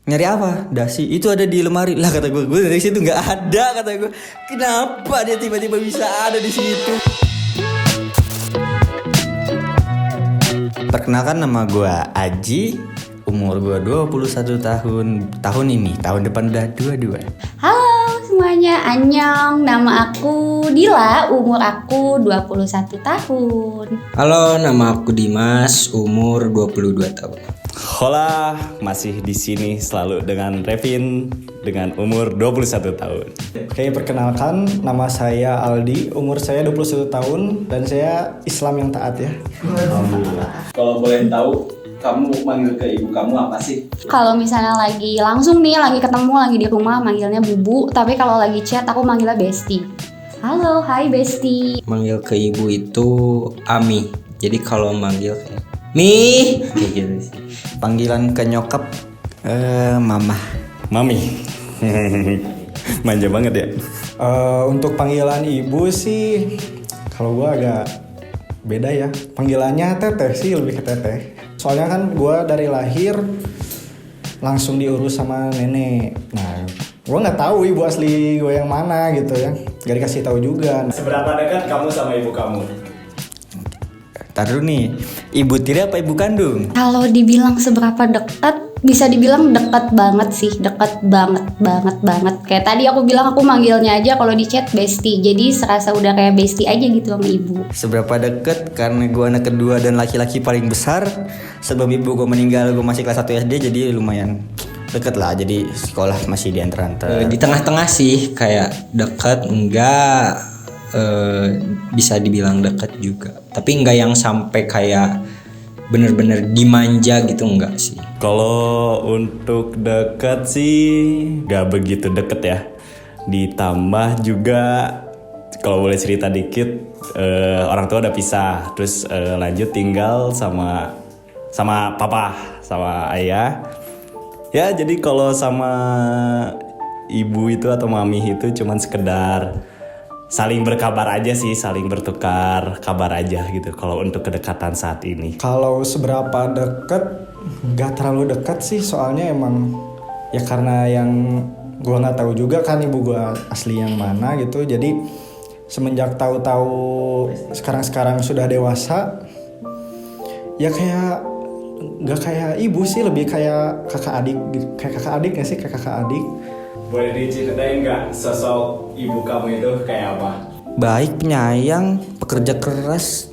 Nyari apa? Dasi itu ada di lemari lah, kata gue dari situ nggak ada, kata gue. Kenapa dia tiba-tiba bisa ada di situ? Perkenalkan, nama gue Aji, umur gue 21 tahun. Tahun ini, tahun depan udah 22. Halo semuanya, annyeong. Nama aku Dila, umur aku 21 tahun. Halo, nama aku Dimas, umur 22 tahun. Hola, masih di sini selalu dengan Revin dengan umur 21 tahun. Oke, perkenalkan, nama saya Aldi, umur saya 21 tahun dan saya Islam yang taat ya. Alhamdulillah. Kalau boleh tahu, kamu manggil ke ibu kamu apa sih? Kalau misalnya lagi langsung nih, lagi ketemu, lagi di rumah, manggilnya Bubu. Tapi kalau lagi chat, aku manggilnya Besti. Halo, hai Besti. Manggil ke ibu itu Ami. Jadi kalau manggil kayak Mi, kayak gitu sih. Panggilan ke nyokap, mama. Mami. Manja banget ya. Untuk panggilan ibu sih, kalau gue agak beda ya. Panggilannya teteh sih, lebih ke teteh. Soalnya kan gue dari lahir langsung diurus sama nenek. Nah, gue nggak tahu ibu asli gue yang mana gitu ya. Gak dikasih tahu juga. Seberapa dekat kamu sama ibu kamu? Taruh nih, ibu tiri apa ibu kandung? Kalau dibilang seberapa dekat, bisa dibilang dekat banget sih, dekat banget. Kayak tadi aku bilang, aku manggilnya aja kalau di chat Besti. Jadi serasa udah kayak Besti aja gitu sama ibu. Seberapa deket? Karena gue anak kedua dan laki-laki paling besar. Sebelum ibu gue meninggal, gue masih kelas 1 SD, jadi lumayan deket lah. Jadi sekolah masih di antar-antar. Di tengah-tengah sih, kayak dekat enggak, bisa dibilang dekat juga. Tapi enggak yang sampai kayak bener-bener dimanja gitu, enggak sih. Kalau untuk deket sih gak begitu deket ya. Ditambah juga kalau boleh cerita dikit, orang tua udah pisah, terus lanjut tinggal sama papa, sama ayah. Ya jadi kalau sama ibu itu atau mami itu cuman sekedar saling berkabar aja sih, saling bertukar kabar aja gitu kalau untuk kedekatan saat ini. Kalau seberapa deket, gak terlalu dekat sih, soalnya emang ya karena yang gue nggak tahu juga kan ibu gue asli yang mana gitu. Jadi semenjak tahu-tahu sekarang sudah dewasa, ya kayak nggak kayak ibu sih, lebih kayak kakak adik, kayak kakak adik nggak sih, kayak kakak adik. Boleh diceritain nggak sosok ibu kamu itu kayak apa? Baik, penyayang, pekerja keras.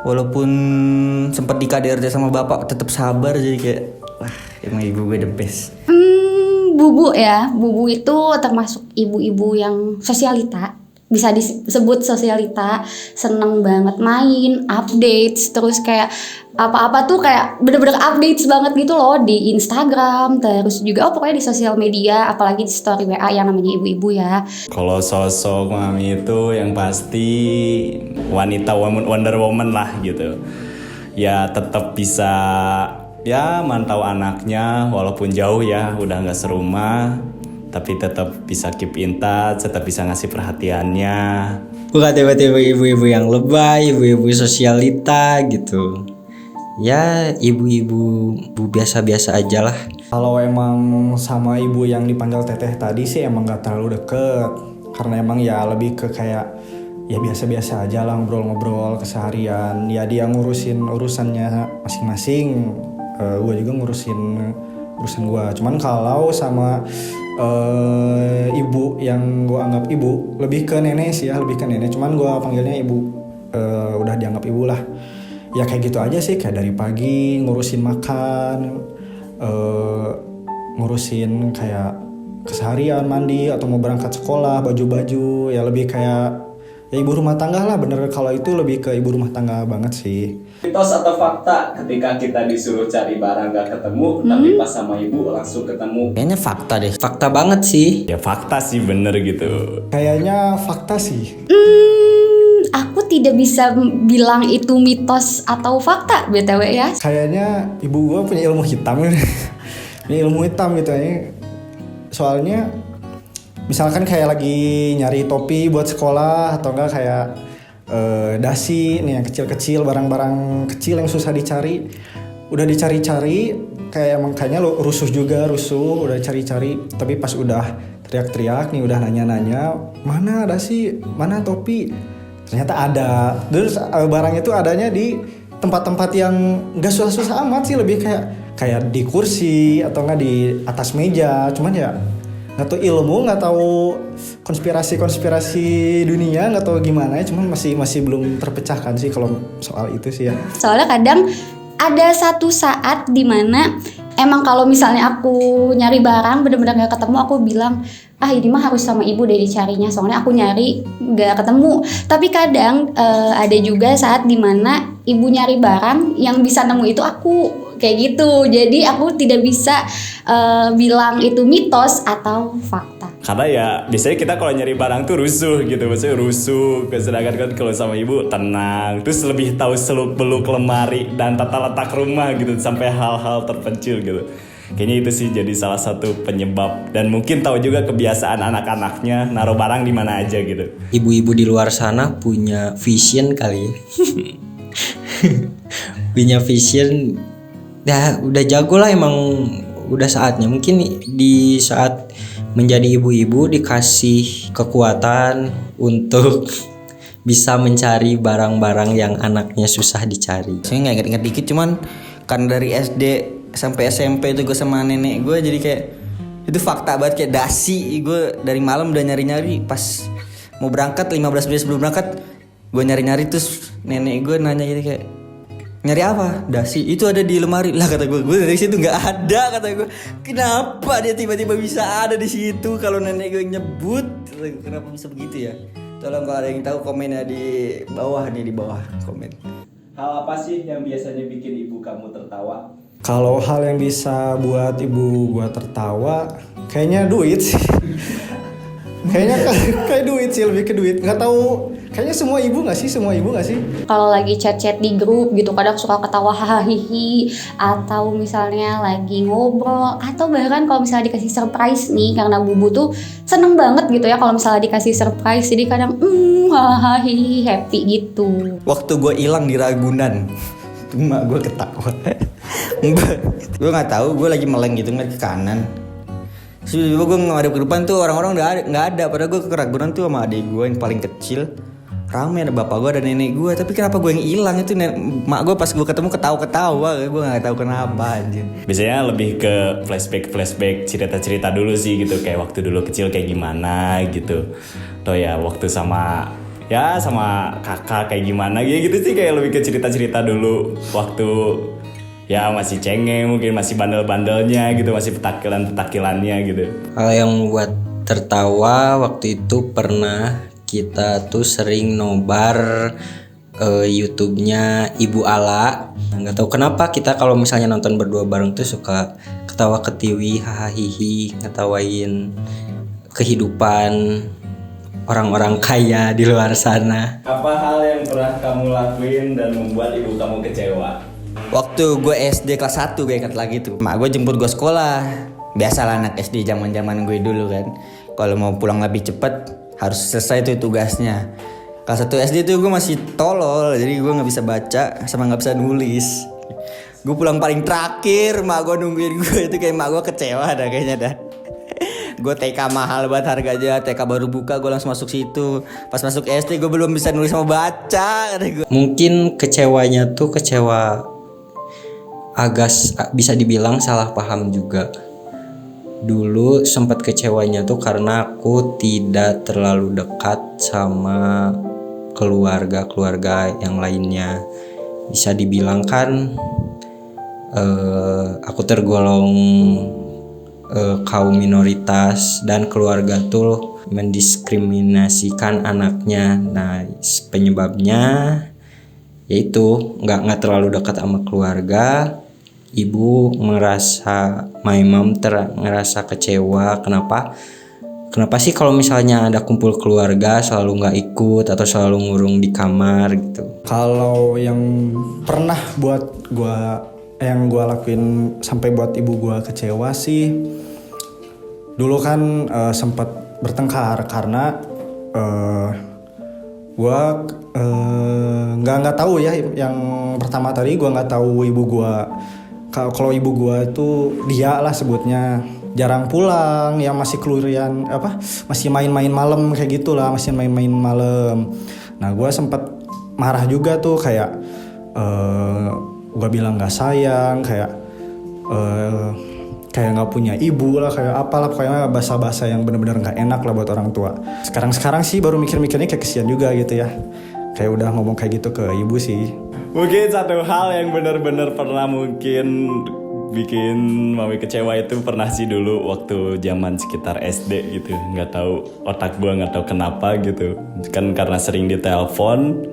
Walaupun sempat di KDRT sama bapak, tetap sabar. Jadi kayak, wah, emang ibu gue the best. Bubu ya, Bubu itu termasuk ibu-ibu yang sosialita. Bisa disebut sosialita, seneng banget main, updates, terus kayak apa-apa tuh kayak bener-bener updates banget gitu loh di Instagram, terus juga pokoknya di sosial media, apalagi di story WA yang namanya ibu-ibu ya. Kalau sosok mami itu yang pasti wanita Wonder Woman lah gitu. Ya tetap bisa ya mantau anaknya walaupun jauh ya, udah nggak serumah. Tapi tetap bisa keep in touch, tetap bisa ngasih perhatiannya. Bukan tiba-tiba ibu-ibu yang lebay, ibu-ibu sosialita gitu. Ya ibu-ibu biasa-biasa aja lah. Kalau emang sama ibu yang dipanggil teteh tadi sih emang gak terlalu deket. Karena emang ya lebih ke kayak ya biasa-biasa aja lah, ngobrol-ngobrol keseharian. Ya dia ngurusin urusannya masing-masing, gue juga ngurusin urusan gue. Cuman kalau sama ibu yang gue anggap ibu, lebih ke nenek sih ya, lebih ke nenek. Cuman gue panggilnya ibu, udah dianggap ibu lah. Ya kayak gitu aja sih, kayak dari pagi ngurusin makan, ngurusin kayak keseharian, mandi atau mau berangkat sekolah, baju-baju. Ya lebih kayak ya ibu rumah tangga lah, bener. Kalau itu lebih ke ibu rumah tangga banget sih. Mitos atau fakta ketika kita disuruh cari barang gak ketemu, tapi pas sama ibu langsung ketemu? Kayaknya fakta deh. Fakta banget sih. Ya fakta sih, bener gitu. Kayaknya fakta sih. Aku tidak bisa bilang itu mitos atau fakta BTW ya. Kayaknya ibu gue punya ilmu hitam. Punya ilmu hitam gitu ya. Soalnya misalkan kayak lagi nyari topi buat sekolah, atau enggak kayak dasi nih yang kecil-kecil, barang-barang kecil yang susah dicari, udah dicari-cari kayak emang kayaknya lo rusuh udah cari-cari, tapi pas udah teriak-teriak nih, udah nanya-nanya mana topi, ternyata ada. Terus barang itu adanya di tempat-tempat yang gak susah-susah amat sih, lebih kayak di kursi atau nggak di atas meja. Cuman ya nggak tahu ilmu, nggak tahu konspirasi dunia, nggak tahu gimana ya. Cuman masih belum terpecahkan sih kalau soal itu sih ya. Soalnya kadang ada satu saat dimana emang kalau misalnya aku nyari barang bener-bener gak ketemu, aku bilang ini mah harus sama ibu deh dicarinya, soalnya aku nyari gak ketemu. Tapi kadang ada juga saat dimana ibu nyari barang, yang bisa nemu itu aku, kayak gitu. Jadi aku tidak bisa bilang itu mitos atau fakta. Karena ya biasanya kita kalau nyari barang tuh rusuh gitu, maksudnya rusuh. Sedangkan kan kalau sama ibu tenang, terus lebih tahu seluk beluk lemari dan tata letak rumah gitu, sampai hal-hal terpencil gitu. Kayaknya itu sih jadi salah satu penyebab, dan mungkin tahu juga kebiasaan anak-anaknya naruh barang di mana aja gitu. Ibu-ibu di luar sana punya vision kali ya. Punya vision, udah jago lah emang, udah saatnya. Mungkin di saat menjadi ibu-ibu dikasih kekuatan untuk bisa mencari barang-barang yang anaknya susah dicari. Saya nggak inget-inget dikit, cuman kan dari SD sampai SMP itu gue sama nenek gue, jadi kayak itu fakta banget, kayak dasi. Gue dari malam udah nyari-nyari, pas mau berangkat 15 menit sebelum berangkat gue nyari-nyari, terus nenek gue nanya gitu kayak, nyari apa? Dasi. Itu ada di lemari. Lah kata gue dari situ nggak ada, kata gue. Kenapa dia tiba-tiba bisa ada di situ kalau nenek gue nyebut? Kenapa bisa begitu ya? Tolong kalau ada yang tahu komennya di bawah nih, di bawah komen. Hal apa sih yang biasanya bikin ibu kamu tertawa? Kalau hal yang bisa buat ibu gua tertawa, kayaknya duit sih. Kayaknya kayak duit sih, lebih ke duit. Nggak tahu, kayaknya semua ibu nggak sih? Kalau lagi chat-chat di grup gitu, kadang suka ketawa hahaha, atau misalnya lagi ngobrol, atau bahkan kalau misalnya dikasih surprise nih, karena bubu tuh seneng banget gitu ya kalau misalnya dikasih surprise, jadi kadang hahaha happy gitu. Waktu gue hilang di Ragunan, emak gue ketawa. Gue nggak tahu, gue lagi meleng gitu ngeliat ke kanan. Terus gue ngadep ke depan tuh orang-orang udah nggak ada. Padahal gue ke Ragunan tuh sama adik gue yang paling kecil. Rame, ada bapak gue, ada nenek gue. Tapi kenapa gue yang hilang itu? Mak gue pas gue ketemu ketawa-ketawa. Gue nggak tahu kenapa anjir. Biasanya lebih ke flashback cerita-cerita dulu sih gitu, kayak waktu dulu kecil kayak gimana gitu. Atau ya waktu sama kakak kayak gimana gitu sih, kayak lebih ke cerita-cerita dulu waktu ya masih cengeng, mungkin masih bandel-bandelnya gitu, masih petakilan-petakilannya gitu. Hal yang membuat tertawa waktu itu pernah kita tuh sering nobar YouTube-nya Ibu Ala. Nggak tahu kenapa kita kalau misalnya nonton berdua bareng tuh suka ketawa ketiwi, hahaha, ngetawain kehidupan orang-orang kaya di luar sana. Apa hal yang pernah kamu lakuin dan membuat ibu kamu kecewa? Waktu gue SD kelas 1 gue ingat lagi tuh, mak gue jemput gue sekolah. Biasalah anak SD zaman gue dulu kan, kalau mau pulang lebih cepet harus selesai tuh tugasnya. Kelas 1 SD tuh gue masih tolol, jadi gue nggak bisa baca sama nggak bisa nulis. Gue pulang paling terakhir, mak gue nungguin gue, itu kayak mak gue kecewa dah kayaknya dah. Gue TK mahal banget harganya, TK baru buka gue langsung masuk situ. Pas masuk SD gue belum bisa nulis sama baca. Mungkin kecewanya tuh kecewa agak bisa dibilang salah paham juga. Dulu sempat kecewanya tuh karena aku tidak terlalu dekat sama keluarga yang lainnya. Bisa dibilang kan aku tergolong kaum minoritas, dan keluarga tuh mendiskriminasikan anaknya. Nah penyebabnya yaitu nggak terlalu dekat sama keluarga. Ibu my mom ngerasa kecewa. Kenapa sih kalau misalnya ada kumpul keluarga selalu nggak ikut atau selalu ngurung di kamar gitu. Kalau yang pernah buat yang gue lakuin sampai buat ibu gue kecewa sih, dulu kan sempat bertengkar karena gue nggak tahu ya. Yang pertama tadi gue nggak tahu ibu gue Kalau ibu gua itu dia lah sebutnya jarang pulang, yang masih keluyuran masih main-main malam kayak gitulah, masih main-main malam. Nah gua sempat marah juga tuh kayak gua bilang nggak sayang, kayak nggak punya ibu lah, kayak apalah pokoknya bahasa-bahasa yang benar-benar nggak enak lah buat orang tua. Sekarang sih baru mikir-mikirnya kayak kesian juga gitu ya, kayak udah ngomong kayak gitu ke ibu sih. Mungkin satu hal yang benar-benar pernah mungkin bikin mami kecewa itu pernah sih dulu waktu zaman sekitar SD gitu. Nggak tahu, otak gue nggak tahu kenapa gitu. Kan karena sering ditelepon.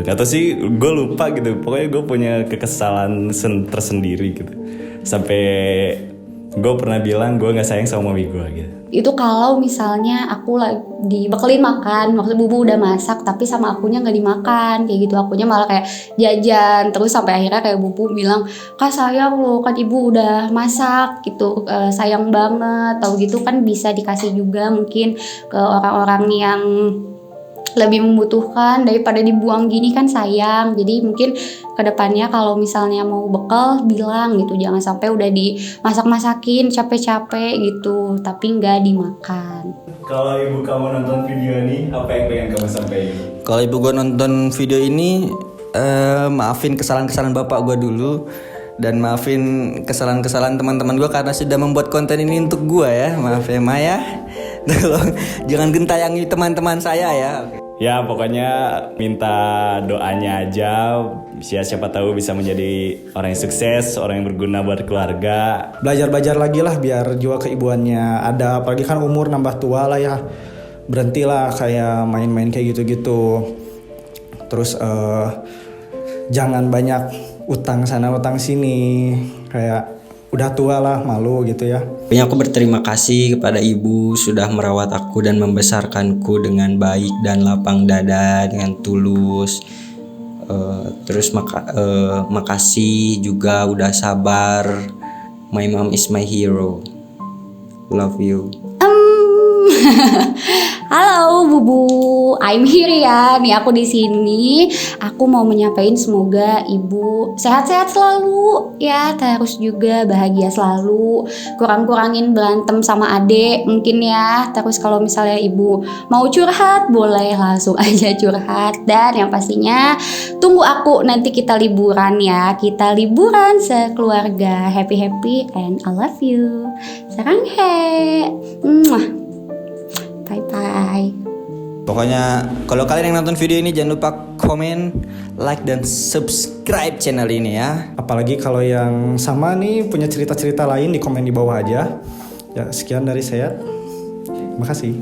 Nggak tahu sih, gue lupa gitu. Pokoknya gue punya kekesalan tersendiri gitu. Sampai gue pernah bilang gue nggak sayang sama mami gue gitu. Itu kalau misalnya aku lagi dibekelin makan, maksudnya bubu udah masak tapi sama akunya nggak dimakan kayak gitu, akunya malah kayak jajan terus sampai akhirnya kayak bubu bilang, "Kak sayang loh, kan ibu udah masak gitu, sayang banget." Tahu gitu kan bisa dikasih juga mungkin ke orang-orang yang lebih membutuhkan daripada dibuang gini kan sayang. Jadi mungkin kedepannya kalau misalnya mau bekal bilang gitu, jangan sampai udah dimasak-masakin capek-capek gitu tapi nggak dimakan. Kalau ibu kamu nonton video ini, apa yang pengen kamu sampaikan? Kalau ibu gue nonton video ini, maafin kesalahan-kesalahan bapak gue dulu. Dan maafin kesalahan-kesalahan teman-teman gue karena sudah membuat konten ini untuk gue ya. Maaf ya Maya. Tolong jangan gentayangi teman-teman saya ya. Ya pokoknya minta doanya aja. Siapa tahu bisa menjadi orang yang sukses, orang yang berguna buat keluarga. Belajar lagi lah biar jiwa keibuannya ada, apalagi kan umur nambah tua lah ya. Berhentilah kayak main-main kayak gitu-gitu. Terus jangan banyak utang sana utang sini, kayak udah tua lah, malu gitu ya. Pokoknya aku berterima kasih kepada ibu sudah merawat aku dan membesarkanku dengan baik dan lapang dada, dengan tulus. Terus makasih juga udah sabar. My mom is my hero. Love you. Halo Bubu, I'm here ya. Nih aku di sini. Aku mau menyampaikan semoga ibu sehat-sehat selalu ya, terus juga bahagia selalu. Kurang-kurangin berantem sama adek mungkin ya. Terus kalau misalnya ibu mau curhat boleh langsung aja curhat. Dan yang pastinya tunggu aku nanti kita liburan ya. Kita liburan sekeluarga. Happy and I love you. Sarang he. Bye-bye. Pokoknya kalau kalian yang nonton video ini jangan lupa komen, like, dan subscribe channel ini ya. Apalagi kalau yang sama nih punya cerita-cerita lain, di komen di bawah aja. Ya sekian dari saya. Makasih.